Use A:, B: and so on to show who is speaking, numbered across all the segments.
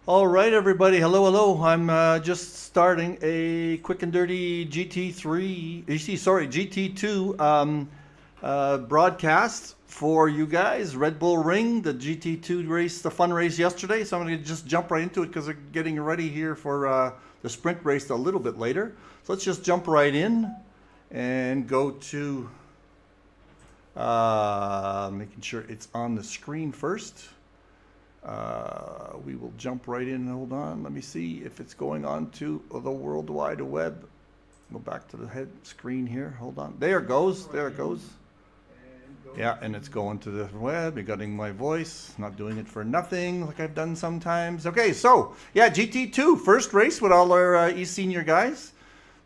A: All right, everybody. Hello, hello. I'm just starting a quick and dirty GT2 broadcast for you guys. Red Bull Ring, the GT2 race, the fun race yesterday. So I'm going to just jump right into it because they're getting ready here for the sprint race a little bit later. So let's just jump right in and go to making sure it's on the screen first. We will jump right in. Hold on. Let me see if it's going on to the World Wide Web. Go back to the head screen here. Hold on. There it goes. There it goes. Yeah, and it's going to the web. You're getting my voice. Not doing it for nothing like I've done sometimes. Okay, so yeah, GT2 first race with all our eSenior guys.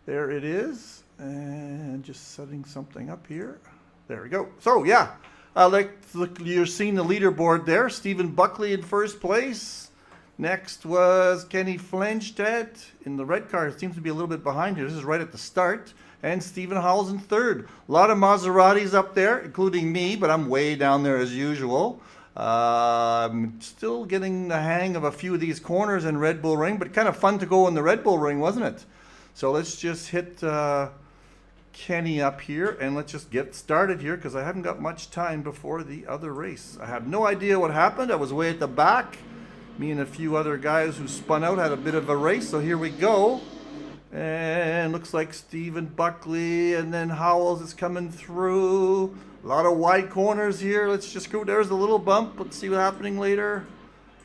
A: There it is. And just setting something up here. There we go. So yeah. Look, you're seeing the leaderboard there. Stephen Buckley in first place. Next was Kenny Flenstedt in the red car. It seems to be a little bit behind here. This is right at the start. And Stephen Howell's in third. A lot of Maseratis up there, including me, but I'm way down there as usual. I'm still getting the hang of a few of these corners in Red Bull Ring, but kind of fun to go in the Red Bull Ring, wasn't it? So let's just hit Kenny up here and let's just get started here because I haven't got much time before the other race. I have no idea what happened. I was way at the back. Me and a few other guys who spun out had a bit of a race, so here we go. And looks like Stephen Buckley and then Howells is coming through. A lot of wide corners here. Let's just go. There's a little bump. Let's see what's happening later.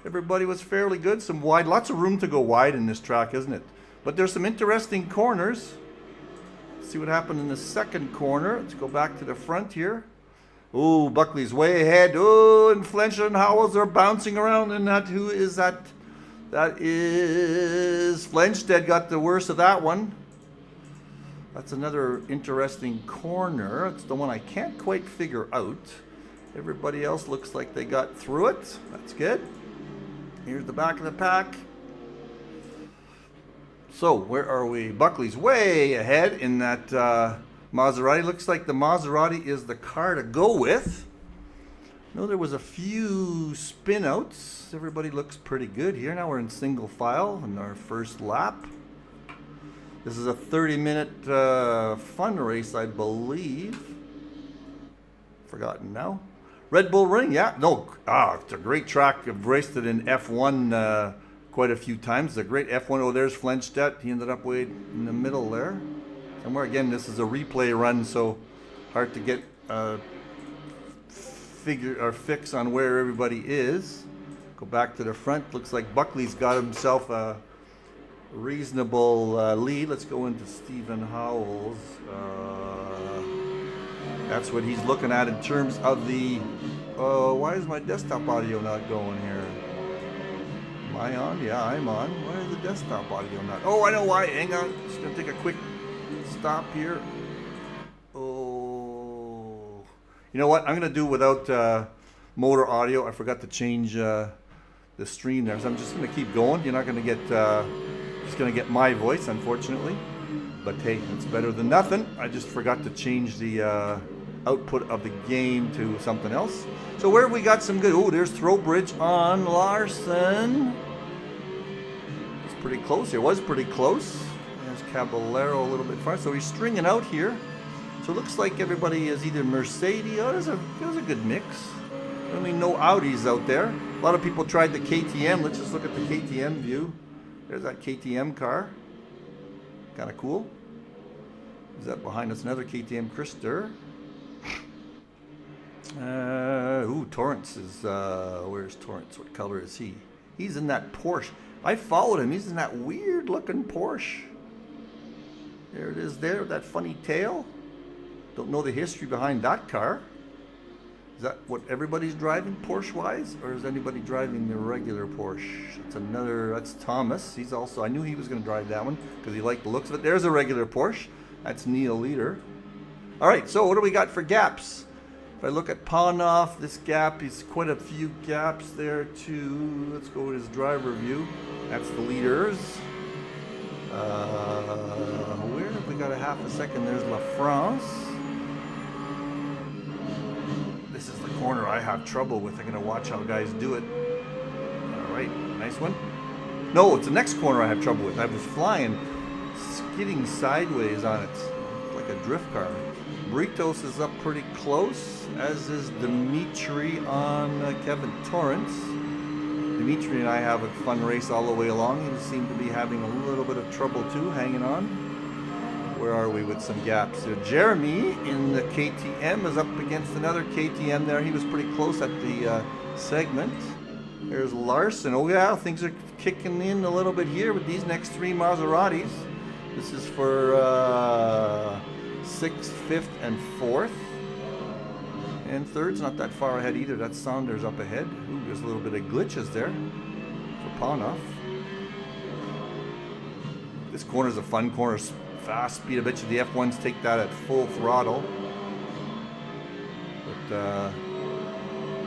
A: Everybody was fairly good. Some wide, lots of room to go wide in this track, isn't it? But there's some interesting corners. See what happened in the second corner. Let's go back to the front here. Oh, Buckley's way ahead. Oh, and Flenstedt and Howells are bouncing around. And that, who is that? That is Flenstedt got the worst of that one. That's another interesting corner. It's the one I can't quite figure out. Everybody else looks like they got through it. That's good. Here's the back of the pack. So where are we? Buckley's way ahead in that Maserati. Looks like the Maserati is the car to go with. No, there was a few spin outs. Everybody looks pretty good here. Now we're in single file in our first lap. This is a 30-minute fun race, I believe. Forgotten now. Red Bull Ring, yeah. No, it's a great track. I've raced it in F1 quite a few times. It's a great F1. Oh, there's Flenstedt. He ended up way in the middle there. Somewhere again, this is a replay run, so hard to get a figure or fix on where everybody is. Go back to the front. Looks like Buckley's got himself a reasonable lead. Let's go into Stephen Howells. That's what he's looking at in terms of the. Why is my desktop audio not going here? Am I on? Yeah, I'm on. Why is the desktop audio not? Oh, I know why. Hang on. Just going to take a quick stop here. Oh. You know what? I'm going to do without motor audio. I forgot to change the stream there. So I'm just going to keep going. You're not going to get, just going to get my voice, unfortunately. But hey, it's better than nothing. I just forgot to change the output of the game to something else. So where have we got some good? Oh, there's Throwbridge on Larson. It's pretty close. It was pretty close. There's Caballero a little bit far. So he's stringing out here. So it looks like everybody is either Mercedes. Oh, there's a good mix. Only no Audis out there. A lot of people tried the KTM. Let's just look at the KTM view. There's that KTM car. Kind of cool. Is that behind us? Another KTM Krister. Torrance is, where's Torrance? What color is he? He's in that Porsche. I followed him. He's in that weird looking Porsche. There it is there, that funny tail. Don't know the history behind that car. Is that what everybody's driving Porsche-wise? Or is anybody driving the regular Porsche? That's Thomas. He's also, I knew he was going to drive that one because he liked the looks of it. There's a regular Porsche. That's Neil Leader. All right, so what do we got for gaps? If I look at Ponoff, this gap is quite a few gaps there too. Let's go with his driver view. That's the leaders. Where have we got a half a second? There's La France. This is the corner I have trouble with. I'm going to watch how guys do it. All right, nice one. No, it's the next corner I have trouble with. I was flying, skidding sideways on it, like a drift car. Britos is up pretty close, as is Dimitri on Kevin Torrance. Dimitri and I have a fun race all the way along. He seemed to be having a little bit of trouble too, hanging on. Where are we with some gaps? So Jeremy in the KTM is up against another KTM there. He was pretty close at the segment. There's Larson. Oh yeah, things are kicking in a little bit here with these next three Maseratis. This is for 6th, 5th, and 4th. And 3rd's not that far ahead either. That's Saunders up ahead. Ooh, there's a little bit of glitches there for Panoff. This corner's a fun corner. Fast speed. I bet you the F1s take that at full throttle. But,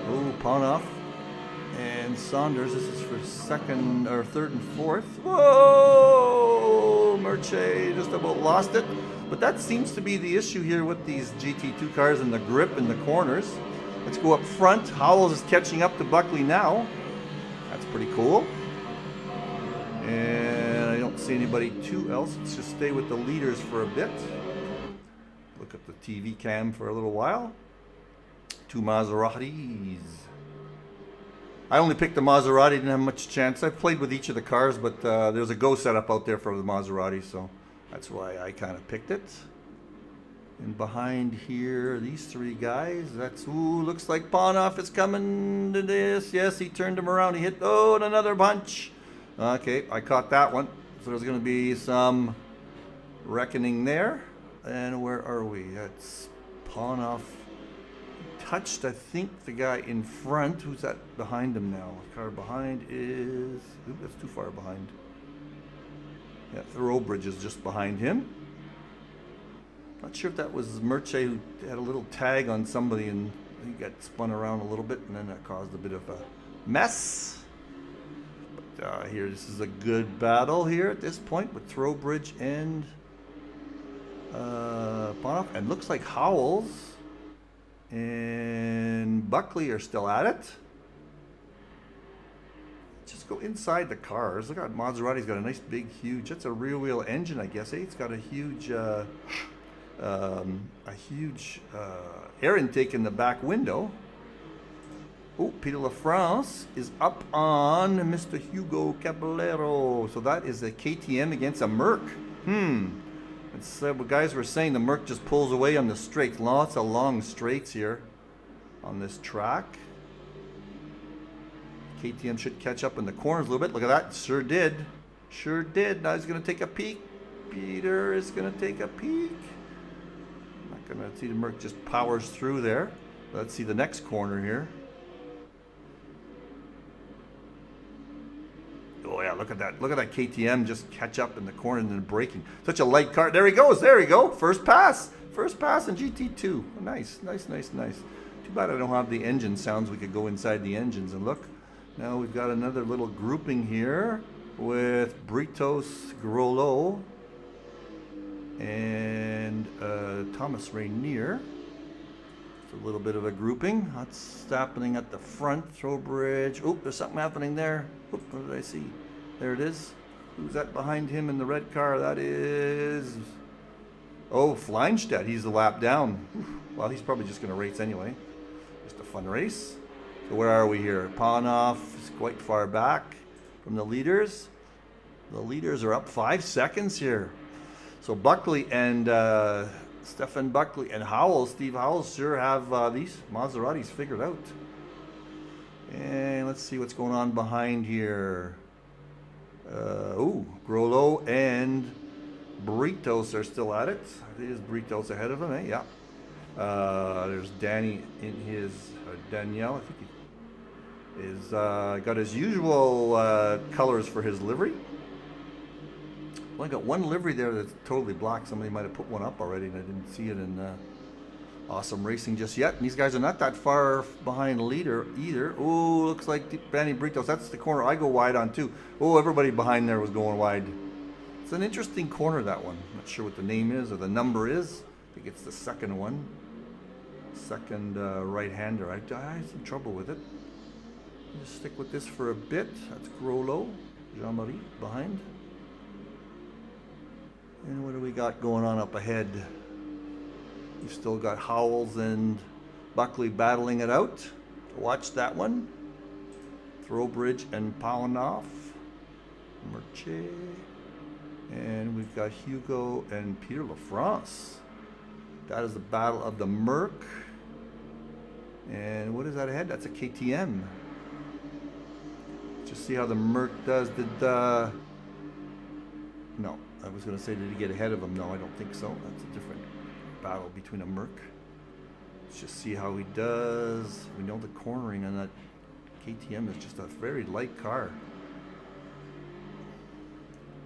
A: oh, Panoff and Saunders. This is for 2nd or 3rd and 4th. Whoa! Merche just about lost it. But that seems to be the issue here with these GT2 cars and the grip in the corners. Let's go up front. Howells is catching up to Buckley now. That's pretty cool. And I don't see anybody too else. Let's just stay with the leaders for a bit. Look at the TV cam for a little while. 2 Maseratis. I only picked the Maserati, didn't have much chance. I've played with each of the cars, but there's a Go setup out there for the Maserati, so that's why I kind of picked it. And behind here, these 3 guys, that's, ooh, looks like Panoff is coming to this. Yes, he turned him around. He hit, oh, and another punch. Okay, I caught that one. So there's going to be some reckoning there. And where are we? That's Panoff. Touched, I think, the guy in front. Who's that behind him now? The car behind is... Ooh, that's too far behind. Yeah, Thoroughbridge is just behind him. Not sure if that was Merche who had a little tag on somebody and he got spun around a little bit and then that caused a bit of a mess. But here, this is a good battle here at this point with Thoroughbridge and Panoff. And looks like Howells and Buckley are still at it. Just go inside the cars. Look at Maserati's got a nice big huge, that's a rear wheel engine, I guess. It's got a huge air intake in the back window. Oh, Peter LaFrance is up on Mr. Hugo Caballero. So that is a KTM against a Merc. It's what guys were saying, the Merc just pulls away on the straights. Lots of long straights here on this track. KTM should catch up in the corners a little bit. Look at that. Sure did. Sure did. Now he's going to take a peek. Peter is going to take a peek. Not going to see the Merc just powers through there. Let's see the next corner here. Oh yeah, look at that. Look at that KTM just catch up in the corner and then braking. Such a light car. There he goes. There we go. First pass. First pass in GT2. Nice, nice, nice, nice. Too bad I don't have the engine sounds. We could go inside the engines and look. Now we've got another little grouping here with Britos Grollo and Thomas Rainier. It's a little bit of a grouping. That's happening at the front. Throwbridge. Oh, there's something happening there. Oop, what did I see? There it is. Who's that behind him in the red car? That is... Oh, Fleinstedt. He's a lap down. Well, he's probably just going to race anyway. Just a fun race. So where are we here? Panoff is quite far back from the leaders. The leaders are up 5 seconds here. So Buckley and Stefan Buckley and Howells, Steve Howells, sure have these Maseratis figured out. And let's see what's going on behind here. Grollo and Britos are still at it. It is Britos ahead of him, eh? Yeah. There's Danny in his, Danielle, I think he is got his usual colors for his livery. Well, I got one livery there that's totally black. Somebody might have put one up already and I didn't see it in Awesome Racing just yet. And these guys are not that far behind the leader either. Oh, looks like Danny Britos. That's the corner I go wide on too. Oh, everybody behind there was going wide. It's an interesting corner, that one. Not sure what the name is or the number is. I think it's the second one. Second right-hander. I had some trouble with it. Just stick with this for a bit. That's Grollo. Jean-Marie behind. And what do we got going on up ahead? We've still got Howells and Buckley battling it out. Watch that one. Throwbridge and Paunoff. Mercier. And we've got Hugo and Peter LaFrance. That is the battle of the Merc. And what is that ahead? That's a KTM. Just see how the Merc does. No, I was going to say, did he get ahead of him? No, I don't think so. That's a different battle between a Merc. Let's just see how he does. We know the cornering on that KTM is just a very light car.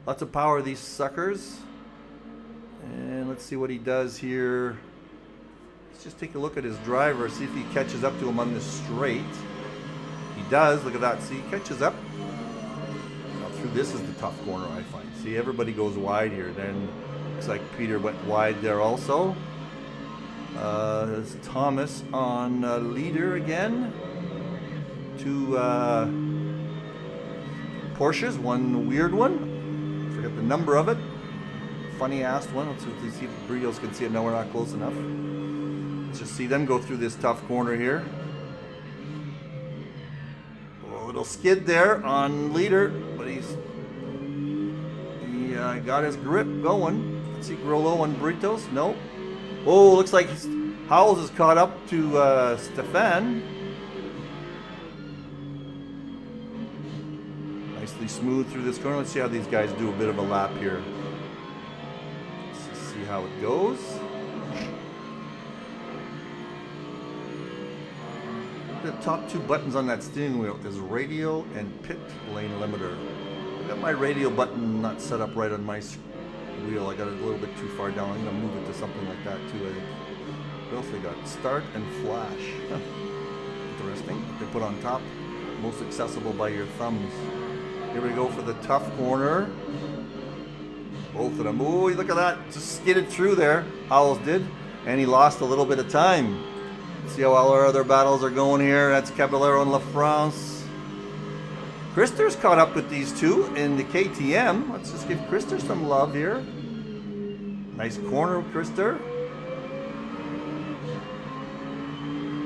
A: Lots of power, these suckers. And let's see what he does here. Let's just take a look at his driver, see if he catches up to him on this straight. He does, look at that, see, he catches up. Now through this is the tough corner, I find. See, everybody goes wide here. Then looks like Peter went wide there also. There's Thomas on leader again. Two Porsches, one weird one. Forget the number of it. Funny ass one. Let's see if the Brios can see it. No, we're not close enough. Let's just see them go through this tough corner here. A little skid there on leader, but he got his grip going. Let's see Grollo and Britos. Nope. Oh, looks like Howells is caught up to Stefan. Nicely smooth through this corner. Let's see how these guys do a bit of a lap here. Let's just see how it goes. The top two buttons on that steering wheel is radio and pit lane limiter. I've got my radio button not set up right on my wheel. I got it a little bit too far down. I'm going to move it to something like that too, I think. What else they got? Start and flash. Interesting. What they put on top. Most accessible by your thumbs. Here we go for the tough corner. Both of them. Ooh, look at that. Just skidded through there. Howells did. And he lost a little bit of time. See how all our other battles are going here. That's Caballero and LaFrance. Christer's caught up with these two in the KTM. Let's just give Christer some love here. Nice corner, Christer.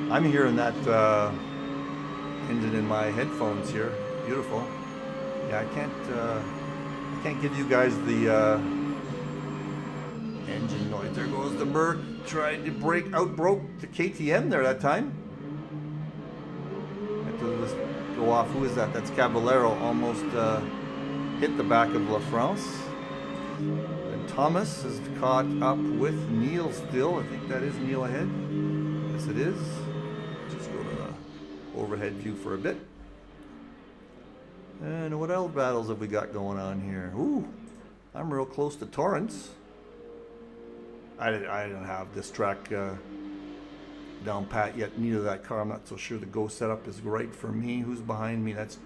A: I'm hearing that engine in my headphones here. Beautiful. Yeah, I can't give you guys the engine noise. There goes the Merc. Tried to outbroke the KTM there that time. Had to just go off. Who is that? That's Caballero. Almost hit the back of LaFrance. And Thomas is caught up with Neil still. I think that is Neil ahead. Yes, it is. Just go to the overhead view for a bit. And what else battles have we got going on here? Ooh, I'm real close to Torrance. I don't have this track down pat yet. Neither that car. I'm not so sure the Go setup is right for me. Who's behind me? That's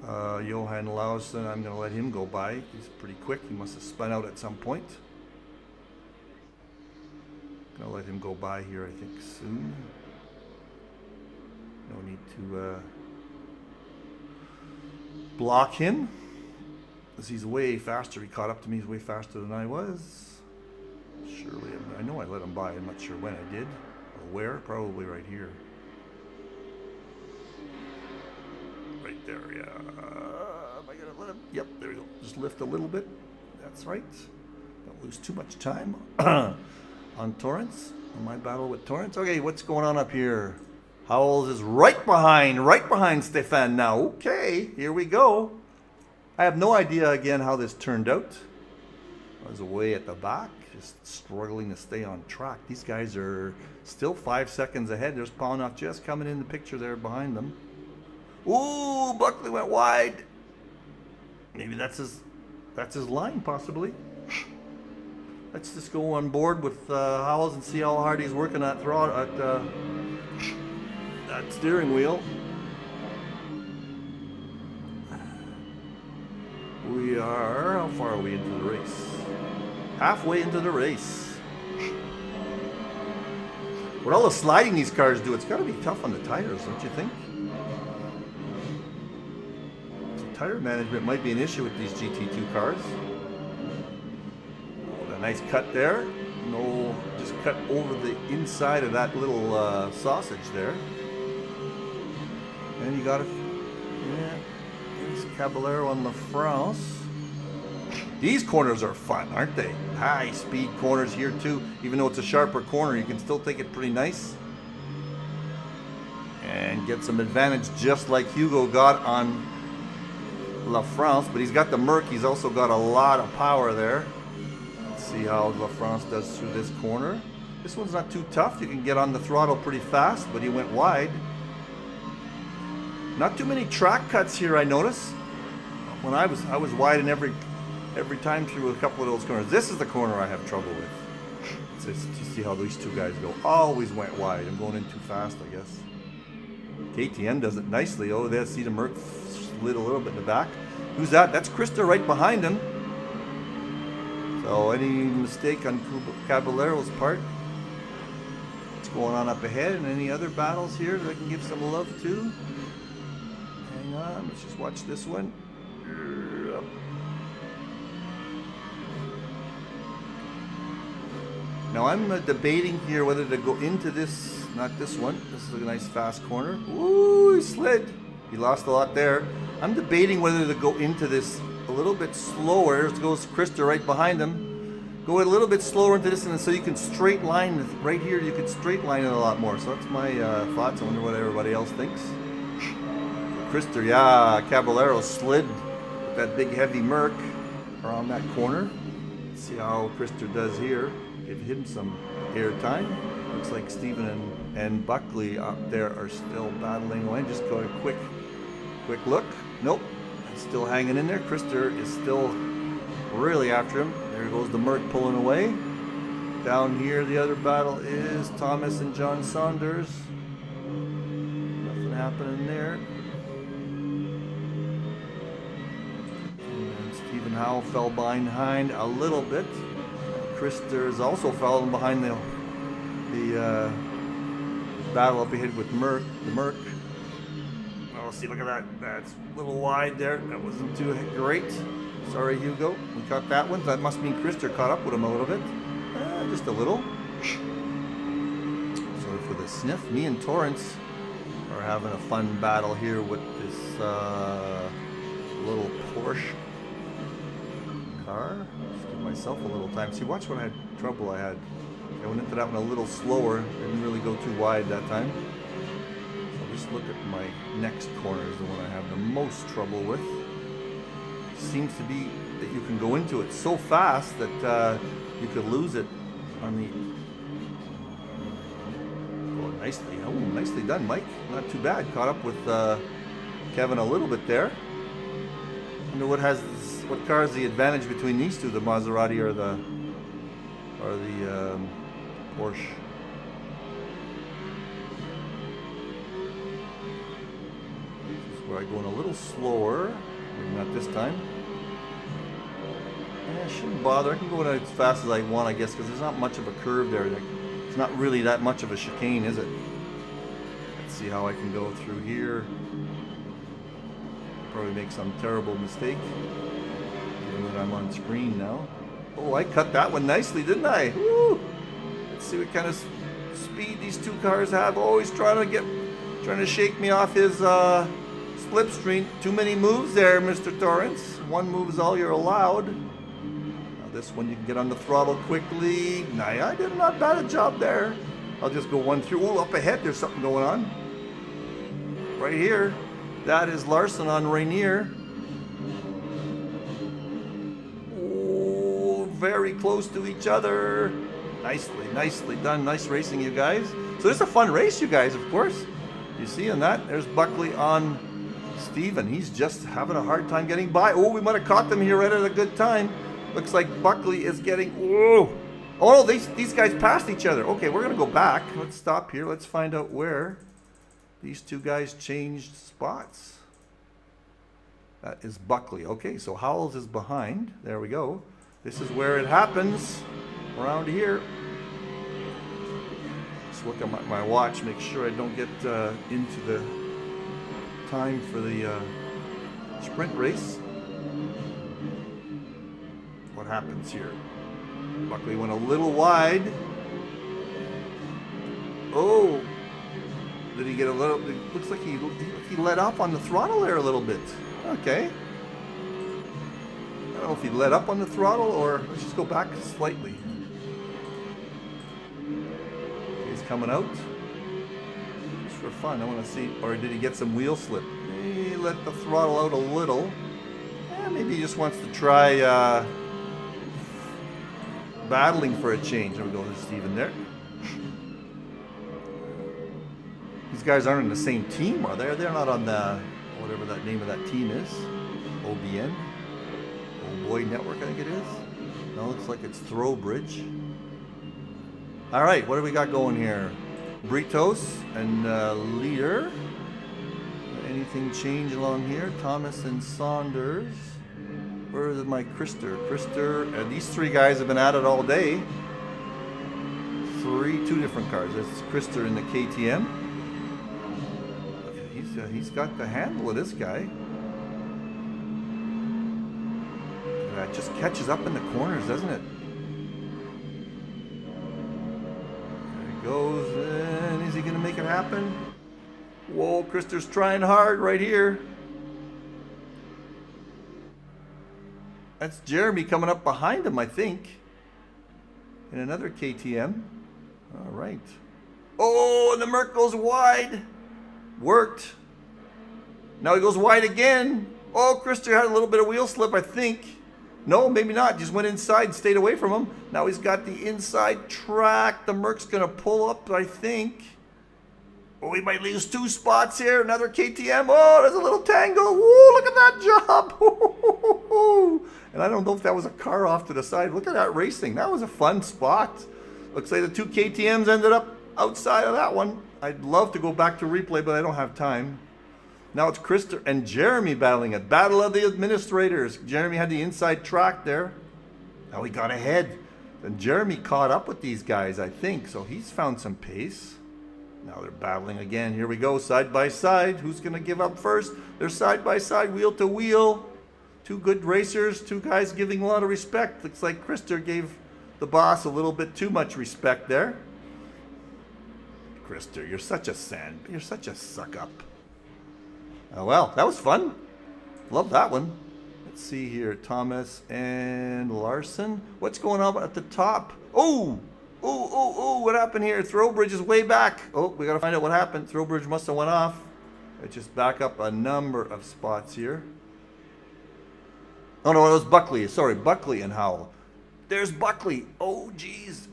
A: Johan Lausen. I'm going to let him go by. He's pretty quick. He must have spun out at some point. Going to let him go by here, I think, soon. No need to block him, because he's way faster. He caught up to me. He's way faster than I was. Surely, I know I let him by. I'm not sure when I did or where. Probably right here. Right there, yeah. Am I gonna let him? Yep, there we go. Just lift a little bit. That's right. Don't lose too much time on Torrance. On my battle with Torrance. Okay, what's going on up here? Howells is right behind Stefan now. Okay, here we go. I have no idea again how this turned out. I was away at the back, just struggling to stay on track. These guys are still 5 seconds ahead. There's Paunoff just coming in the picture there behind them. Ooh, Buckley went wide. Maybe that's his line, possibly. Let's just go on board with Howells and see how hard he's working at that steering wheel. We are, how far are we into the race? Halfway into the race. With all the sliding these cars do, it's got to be tough on the tires, don't you think? So tire management might be an issue with these GT2 cars. A nice cut there. No, just cut over the inside of that little sausage there. And you got it. Yeah, there's Caballero on La France. These corners are fun, aren't they? High speed corners here too. Even though it's a sharper corner, you can still take it pretty nice. And get some advantage just like Hugo got on La France. But he's got the Merc, he's also got a lot of power there. Let's see how La France does through this corner. This one's not too tough. You can get on the throttle pretty fast, but he went wide. Not too many track cuts here, I notice. When I was wide in every time through a couple of those corners. This is the corner I have trouble with. To see how these two guys go. Always went wide. I'm going in too fast, I guess. KTM does it nicely. Oh, there, see the Merc slid a little bit in the back. Who's that? That's Krista right behind him. So any mistake on Caballero's part? What's going on up ahead? And any other battles here that I can give some love to? Hang on, let's just watch this one. Now I'm debating here whether to go into this, not this one. This is a nice fast corner. Ooh, he slid. He lost a lot there. I'm debating whether to go into this a little bit slower. There goes Krista right behind him. Go a little bit slower into this, and so you can straight line right here. You could straight line it a lot more. So that's my thoughts. I wonder what everybody else thinks. Krista, yeah, Caballero slid with that big heavy Merc around that corner. Let's see how Krista does here. Give him some air time. Looks like Stephen and Buckley up there are still battling away. Just go a quick look. Nope, it's still hanging in there. Krister is still really after him. There goes the Merc pulling away. Down here, the other battle is Thomas and John Saunders. Nothing happening there. And Stephen Howell fell behind a little bit. Krister's also fallen behind the battle up ahead with the Merc. Oh, see, look at that. That's a little wide there. That wasn't too great. Sorry, Hugo. We caught that one. That must mean Krister caught up with him a little bit. Just a little. Sorry for the sniff. Me and Torrance are having a fun battle here with this little Porsche car. Just give myself a little time. See, watch what trouble I had. I went into that one a little slower. Didn't really go too wide that time. So just look at my next corner is the one I have the most trouble with. Seems to be that you can go into it so fast that you could lose it on the. Oh, nicely! Oh, nicely done, Mike. Not too bad. Caught up with Kevin a little bit there. I wonder what car has the advantage between these two, the Maserati or the Porsche. This is where I go in a little slower. Maybe not this time. Yeah, shouldn't bother. I can go in as fast as I want, I guess, because there's not much of a curve there. It's not really that much of a chicane, is it? Let's see how I can go through here. Probably make some terrible mistake. Given that I'm on screen now. Oh, I cut that one nicely, didn't I? Woo! Let's see what kind of speed these two cars have. Oh, he's trying to shake me off his slipstream. Too many moves there, Mr. Torrance. One move is all you're allowed. Now this one you can get on the throttle quickly. Nah, I did not bad a job there. I'll just go one through. Oh, up ahead there's something going on. Right here. That is Larson on Rainier. Oh, very close to each other. Nicely done. Nice racing, you guys. So this is a fun race, you guys, of course. You see in that, there's Buckley on Steven. He's just having a hard time getting by. Oh, we might have caught them here right at a good time. Looks like Buckley is getting, oh no, these guys passed each other. Okay, we're gonna go back. Let's stop here. Let's find out where these two guys changed spots. That is Buckley. Okay, so Howells is behind. There we go. This is where it happens. Around here. Just look at my watch, make sure I don't get into the time for the sprint race. What happens here? Buckley went a little wide. Oh, did he get a little? It looks like he let off on the throttle there a little bit. Okay. I don't know if he let up on the throttle or let's just go back slightly. He's coming out. Just for fun, I want to see. Or did he get some wheel slip? He let the throttle out a little. Maybe he just wants to try battling for a change. There we go, there's Steven there. These guys aren't in the same team, are they? They're not on the, whatever that name of that team is. OBN? Old Boy Network, I think it is. No, looks like it's Throwbridge. All right, what do we got going here? Britos and Leader. Anything change along here? Thomas and Saunders. Where is my Krister? Krister, these three guys have been at it all day. Two different cars. This is Krister in the KTM. He's got the handle of this guy. That just catches up in the corners, doesn't it? There he goes, and is he going to make it happen? Whoa, Krister's trying hard right here. That's Jeremy coming up behind him, I think. In another KTM. All right. Oh, and the Merc goes wide. Worked. Now he goes wide again. Oh, Krister had a little bit of wheel slip, I think. No, maybe not. Just went inside, stayed away from him. Now he's got the inside track. The Merc's going to pull up, I think. Oh, we might lose 2 spots here. Another KTM. Oh, there's a little tangle. Woo, look at that job. And I don't know if that was a car off to the side. Look at that racing. That was a fun spot. Looks like the 2 KTMs ended up outside of that one. I'd love to go back to replay, but I don't have time. Now it's Krister and Jeremy battling it. Battle of the administrators. Jeremy had the inside track there. Now he got ahead. And Jeremy caught up with these guys, I think. So he's found some pace. Now they're battling again. Here we go, side by side. Who's going to give up first? They're side by side, wheel to wheel. 2 good racers, 2 guys giving a lot of respect. Looks like Krister gave the boss a little bit too much respect there. Krister, you're such a suck up. Oh well, that was fun. Love that one. Let's see here, Thomas and Larson. What's going on at the top? Oh, what happened here? Throwbridge is way back. Oh, we got to find out what happened. Throwbridge must have went off. Let's just back up a number of spots here. Oh no, it was Buckley. Sorry, Buckley and Howell. There's Buckley. Oh geez,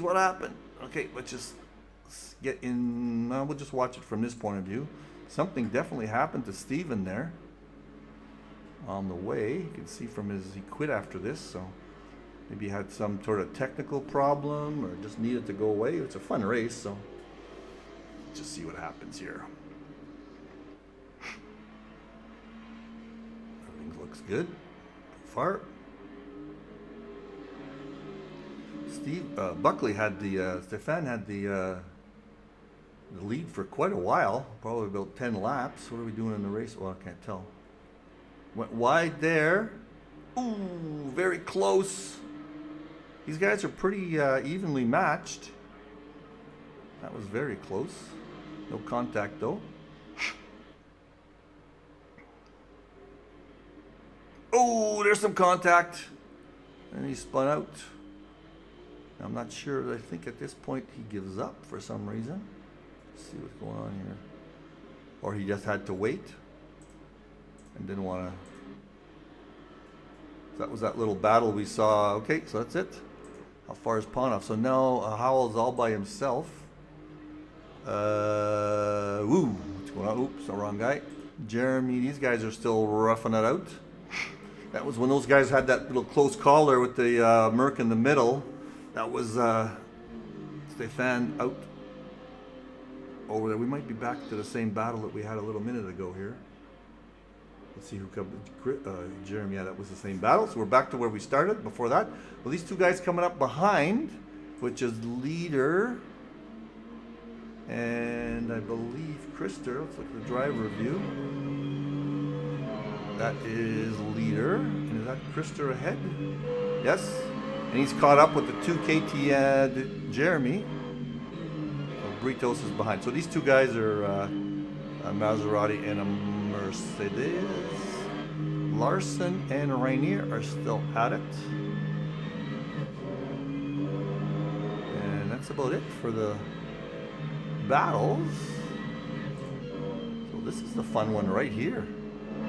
A: what happened? Okay, let's just get in. We'll just watch it from this point of view. Something definitely happened to Steven there. On the way, you can see from he quit after this, so maybe he had some sort of technical problem or just needed to go away. It's a fun race, so let's just see what happens here. Everything looks good so far. Buckley had Stefan had the lead for quite a while, probably about 10 laps. What are we doing in the race? Well, I can't tell. Went wide there. Ooh, very close. These guys are pretty evenly matched. That was very close. No contact though. Oh, there's some contact. And he spun out. I'm not sure. I think at this point he gives up for some reason. Let's see what's going on here. Or he just had to wait and didn't want to. That was that little battle we saw. Okay, so that's it. How far is Ponoff? So now Howell's all by himself. What's going on? Oops, the wrong guy. Jeremy, these guys are still roughing it out. That was when those guys had that little close call there with the Merc in the middle. That was Stefan out over there. We might be back to the same battle that we had a little minute ago here. Let's see who comes. Jeremy, yeah, that was the same battle. So we're back to where we started before that. Well, these 2 guys coming up behind, which is Leader and I believe Krister. Let's look at the driver view. That is leader. And is that Krister ahead? Yes. And he's caught up with the 2 KT Jeremy. So Britos is behind. So these two guys are a Maserati and a Mercedes. Larson and Rainier are still at it. And that's about it for the battles. So this is the fun one right here.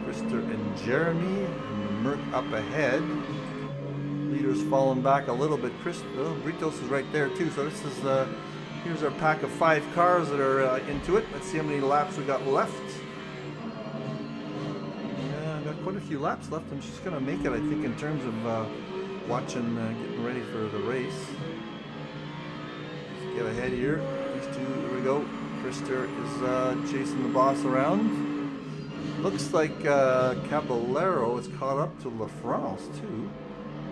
A: Krister and Jeremy, and the Merc up ahead. Leader's falling back a little bit. Britos is right there too. So this is here's our pack of 5 cars that are into it. Let's see how many laps we got left. Yeah, I've got quite a few laps left. I'm just gonna make it, I think, in terms of watching, getting ready for the race. Let's get ahead here. These two, there we go. Krister is chasing the boss around. Looks like Caballero is caught up to LaFrance too.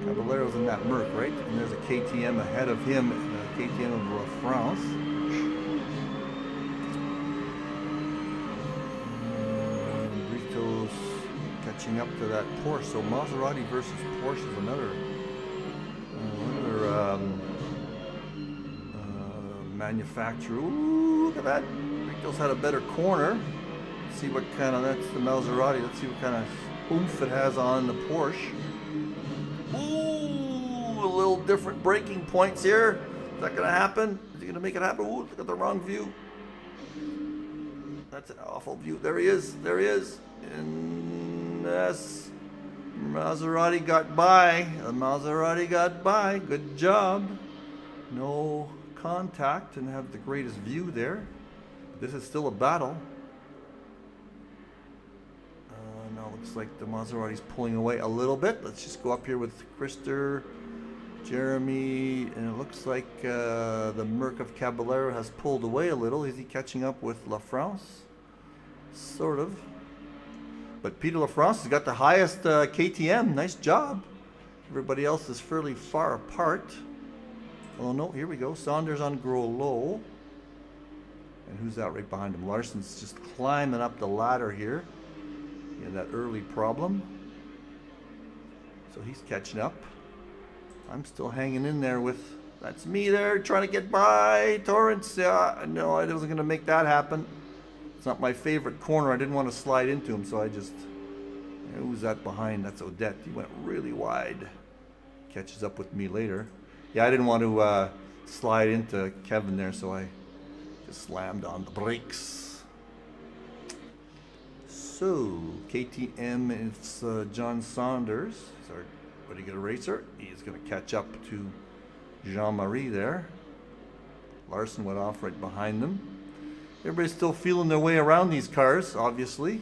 A: Caballero's in that Merc, right? And there's a KTM ahead of him, a KTM of LaFrance. Britos catching up to that Porsche. So Maserati versus Porsche is another manufacturer. Ooh, look at that. Britos had a better corner. Let's see what kind of, that's the Maserati. Let's see what kind of oomph it has on the Porsche. Ooh, a little different braking points here. Is that going to happen? Is he going to make it happen? Ooh, look at the wrong view. That's an awful view. There he is. There he is. And yes, Maserati got by. The Maserati got by. Good job. No contact and have the greatest view there. This is still a battle. Now looks like the Maserati's pulling away a little bit. Let's just go up here with Krister, Jeremy, and it looks like the Merc of Caballero has pulled away a little. Is he catching up with LaFrance? Sort of. But Peter LaFrance has got the highest KTM. Nice job. Everybody else is fairly far apart. Oh no, here we go. Saunders on Groslo. And who's that right behind him? Larson's just climbing up the ladder here. Yeah, that early problem. So he's catching up. I'm still hanging in there with, that's me there trying to get by Torrance. Yeah, no, I wasn't going to make that happen. It's not my favorite corner. I didn't want to slide into him, so I just, who's that behind? That's Odette. He went really wide. Catches up with me later. Yeah, I didn't want to slide into Kevin there, so I just slammed on the brakes. So, KTM, it's John Saunders. He's our pretty good racer. He's going to catch up to Jean-Marie there. Larson went off right behind them. Everybody's still feeling their way around these cars, obviously.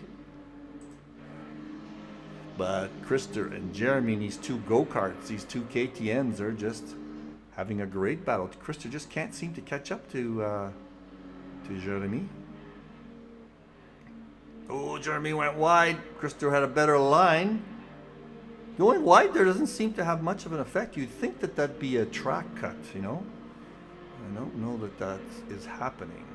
A: But Krister and Jeremy and these 2 go-karts, these 2 KTMs, are just having a great battle. Krister just can't seem to catch up to Jeremy. Oh, Jeremy went wide. Krister had a better line. Going wide there doesn't seem to have much of an effect. You'd think that that'd be a track cut, you know? I don't know that that is happening.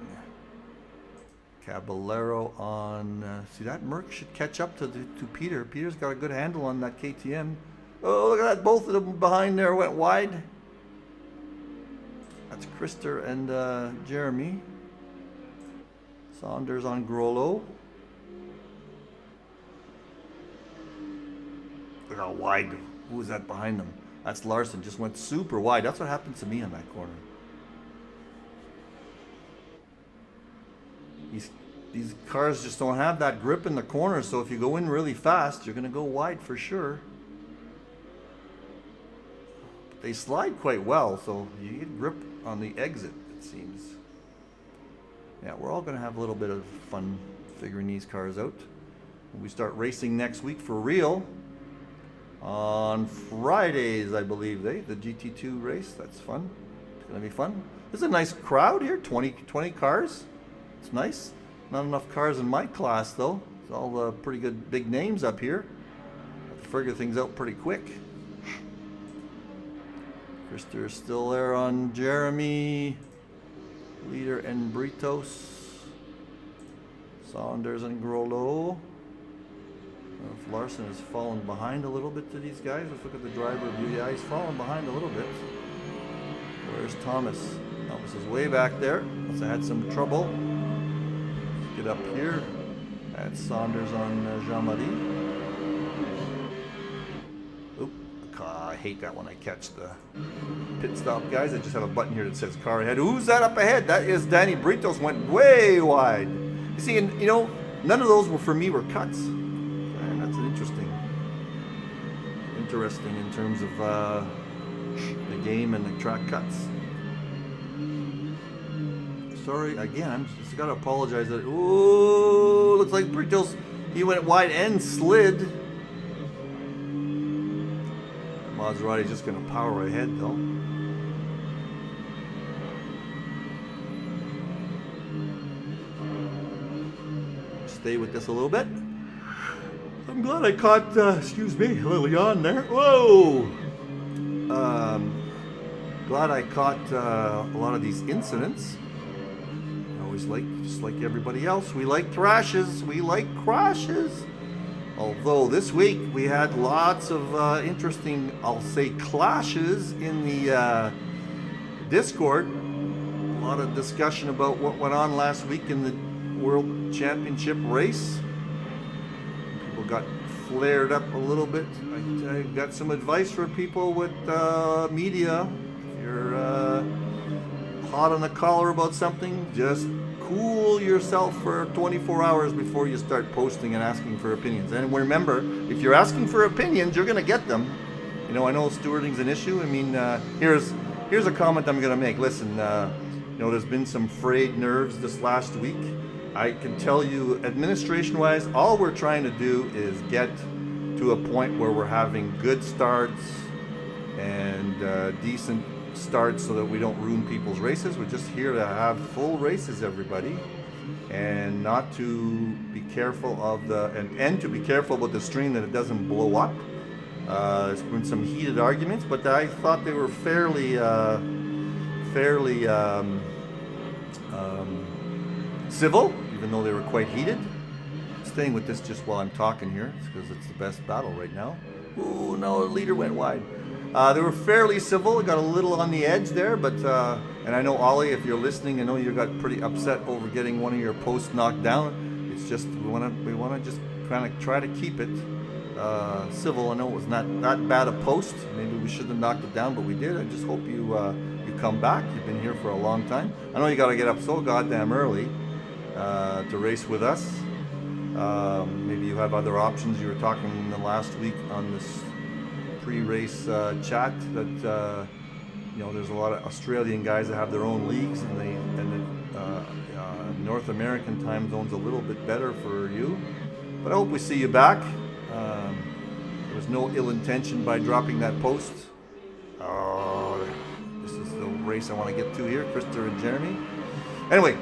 A: Caballero on... see, that Merc should catch up to Peter. Peter's got a good handle on that KTM. Oh, look at that. Both of them behind there went wide. That's Krister and Jeremy. Saunders on Groslo. Look how wide. Who was that behind them? That's Larson. Just went super wide. That's what happened to me on that corner. These cars just don't have that grip in the corner, so if you go in really fast, you're going to go wide for sure. But they slide quite well, so you get grip on the exit, it seems. Yeah, we're all going to have a little bit of fun figuring these cars out. We start racing next week for real. On Fridays, I believe, the GT2 race. That's fun. It's going to be fun. There's a nice crowd here, 20 cars. It's nice. Not enough cars in my class, though. It's all pretty good big names up here. Have to figure things out pretty quick. Krister is still there on Jeremy. Leader and Britos. Saunders and Groslo. If Larson has fallen behind a little bit to these guys. Let's look at the driver view. Yeah, he's fallen behind a little bit. Where's Thomas? Thomas is way back there. Must have had some trouble. Let's get up here. That's Saunders on Jean-Marie. Oop, I hate that when I catch the pit stop guys. I just have a button here that says car ahead. Who's that up ahead? That is Danny Britos, went way wide. You see, and you know, none of those were for me were cuts. And that's an interesting in terms of the game and the track cuts. Sorry, again, I'm just gotta apologize that, ooh, looks like Britos, he went wide and slid. Maserati's just gonna power ahead though. Stay with this a little bit. I'm glad I caught, excuse me, Lilian there. Whoa! Glad I caught a lot of these incidents. I always like, just like everybody else, we like crashes. We like crashes. Although this week we had lots of interesting, I'll say, clashes in the Discord. A lot of discussion about what went on last week in the World Championship race. People got flared up a little bit. I got some advice for people with media. If you're hot on the collar about something, just cool yourself for 24 hours before you start posting and asking for opinions. And remember, if you're asking for opinions, you're going to get them. You know, I know stewarding's an issue. I mean, here's a comment I'm going to make. Listen, you know, there's been some frayed nerves this last week. I can tell you, administration-wise, all we're trying to do is get to a point where we're having good starts and decent starts so that we don't ruin people's races. We're just here to have full races, everybody, and not to be careful of and to be careful about the stream that it doesn't blow up. There's been some heated arguments, but I thought they were fairly civil, even though they were quite heated. Staying with this just while I'm talking here, because it's the best battle right now. Ooh, no, the leader went wide. They were fairly civil. It got a little on the edge there, but and I know Ollie, if you're listening, I know you got pretty upset over getting one of your posts knocked down. It's just we want to just kind of try to keep it civil. I know it was not that bad a post. Maybe we shouldn't have knocked it down, but we did. I just hope you come back. You've been here for a long time. I know you got to get up so goddamn early to race with us. Maybe you have other options. You were talking in the last week on this pre-race chat that you know, there's a lot of Australian guys that have their own leagues, and the North American time zone's a little bit better for you. But I hope we see you back. There was no ill intention by dropping that post. Oh, this is the race I want to get to here, Krista and Jeremy. Anyway,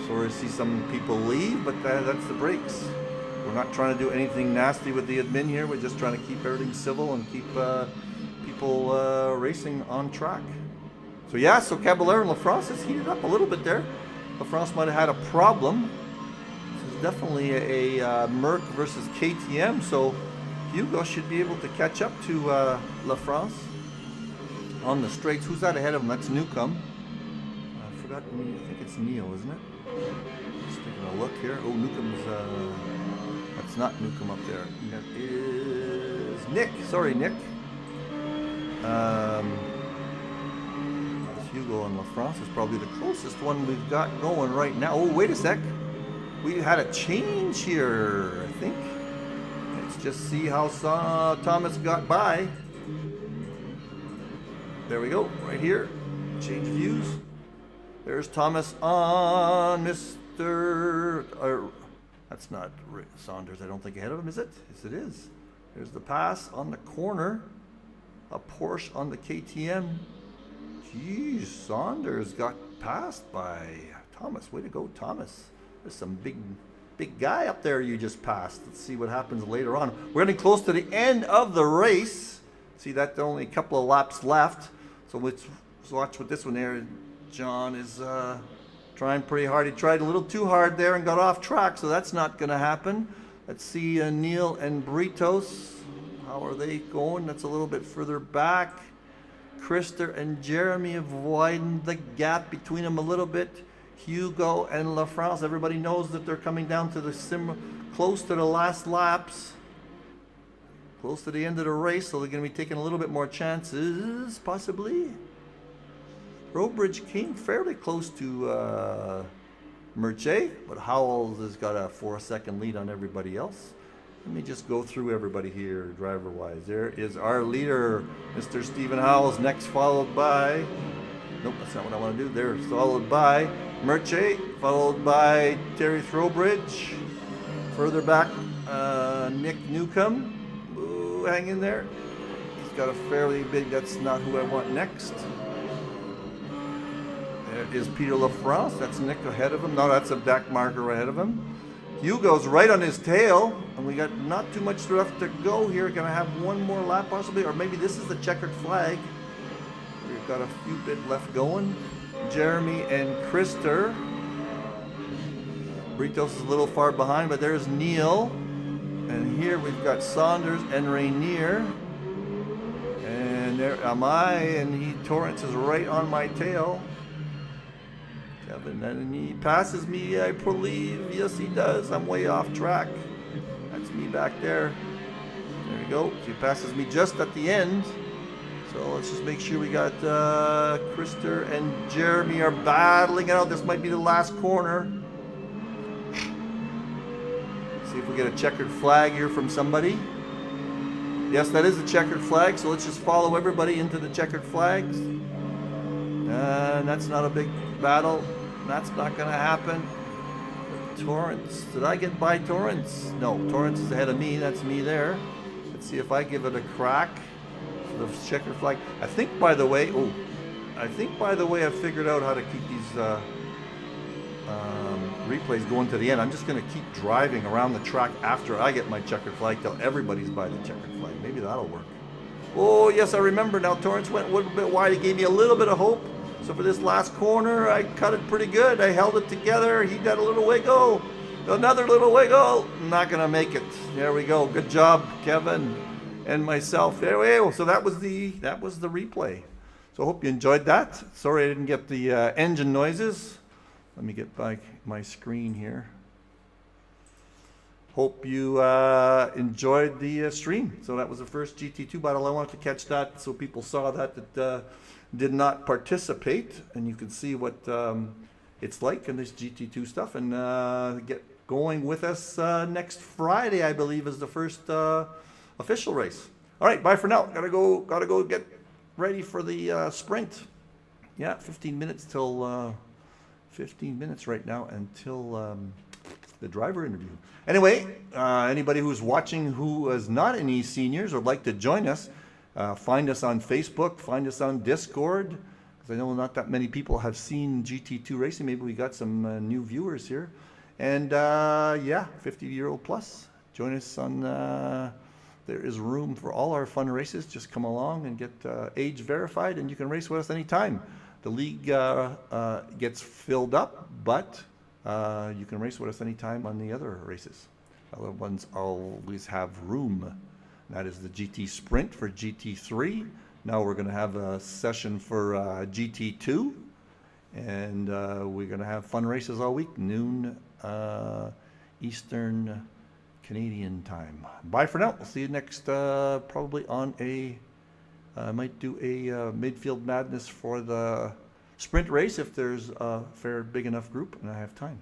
A: sorry to see some people leave, but that's the breaks. We're not trying to do anything nasty with the admin here. We're just trying to keep everything civil and keep people racing on track. So yeah, so Caballero and LaFrance has heated up a little bit there. LaFrance might have had a problem. This is definitely a Merc versus KTM, so Hugo should be able to catch up to LaFrance on the straights. Who's that ahead of him? That's Newcomb. I forgot, I think it's Neil, isn't it? Just taking a look here. Oh, Newcomb's... That's not Newcomb up there. That is Nick. Sorry, Nick. Hugo and LaFrance is probably the closest one we've got going right now. Oh, wait a sec. We had a change here, I think. Let's just see how Thomas got by. There we go, right here. Change views. There's Thomas on Mr. That's not Saunders, I don't think, ahead of him, is it? Yes, it is. There's the pass on the corner. A Porsche on the KTM. Geez, Saunders got passed by Thomas. Way to go, Thomas. There's some big guy up there you just passed. Let's see what happens later on. We're getting close to the end of the race. See that only a couple of laps left. So let's watch with this one there. John is trying pretty hard. He tried a little too hard there and got off track, so that's not going to happen. Let's see Neil and Britos. How are they going? That's a little bit further back. Krister and Jeremy have widened the gap between them a little bit. Hugo and La France, everybody knows that they're coming down to the close to the last laps. Close to the end of the race, so they're going to be taking a little bit more chances, possibly. Trowbridge came fairly close to Merche, but Howells has got a 4-second lead on everybody else. Let me just go through everybody here, driver-wise. There is our leader, Mr. Stephen Howells, next followed by... Nope, that's not what I want to do. There, followed by Merche, followed by Terry Trowbridge. Further back, Nick Newcomb. Ooh, hang in there. He's got a fairly big... That's not who I want next. There is Peter LaFrance. That's Nick ahead of him. No, that's a Dak marker ahead of him. Hugo's right on his tail, and we got not too much left to go here. Gonna have one more lap possibly, or maybe this is the checkered flag. We've got a few bit left going. Jeremy and Krister. Britos is a little far behind, but there's Neil. And here we've got Saunders and Rainier. And there am I, and Torrance is right on my tail. And he passes me, I believe. Yes, he does. I'm way off track. That's me back there. There we go. He passes me just at the end. So let's just make sure we got Krister and Jeremy are battling it out. This might be the last corner. See if we get a checkered flag here from somebody. Yes, that is a checkered flag. So let's just follow everybody into the checkered flags. And that's not a big battle. That's not going to happen. Torrance. Did I get by Torrance? No, Torrance is ahead of me. That's me there. Let's see if I give it a crack. So the checkered flag. I think, by the way, I figured out how to keep these replays going to the end. I'm just going to keep driving around the track after I get my checkered flag till everybody's by the checkered flag. Maybe that'll work. Oh, yes, I remember now. Torrance went a little bit wide. He gave me a little bit of hope. So for this last corner, I cut it pretty good. I held it together. He got a little wiggle. Another little wiggle. Not going to make it. There we go. Good job, Kevin and myself. There we go. So that was the replay. So I hope you enjoyed that. Sorry I didn't get the engine noises. Let me get back my screen here. Hope you enjoyed the stream. So that was the first GT2 battle. I wanted to catch that so people saw that did not participate, and you can see what it's like in this GT2 stuff, and get going with us next Friday, I believe, is the first official race. All right, bye for now. Gotta go get ready for the sprint. Yeah, 15 minutes till 15 minutes right now until the driver interview. Anyway, anybody who's watching who is not in eSeniors or would like to join us, find us on Facebook, find us on Discord, because I know not that many people have seen GT2 racing. Maybe we got some new viewers here. And yeah, 50-year-old plus. Join us on, there is room for all our fun races. Just come along and get age verified, and you can race with us anytime. The league gets filled up, but you can race with us anytime on the other races. Other ones always have room. That is the GT Sprint for GT3. Now we're going to have a session for GT2. And we're going to have fun races all week, noon Eastern Canadian time. Bye for now. We'll see you next, probably on I might do a midfield madness for the sprint race if there's a fair big enough group and I have time.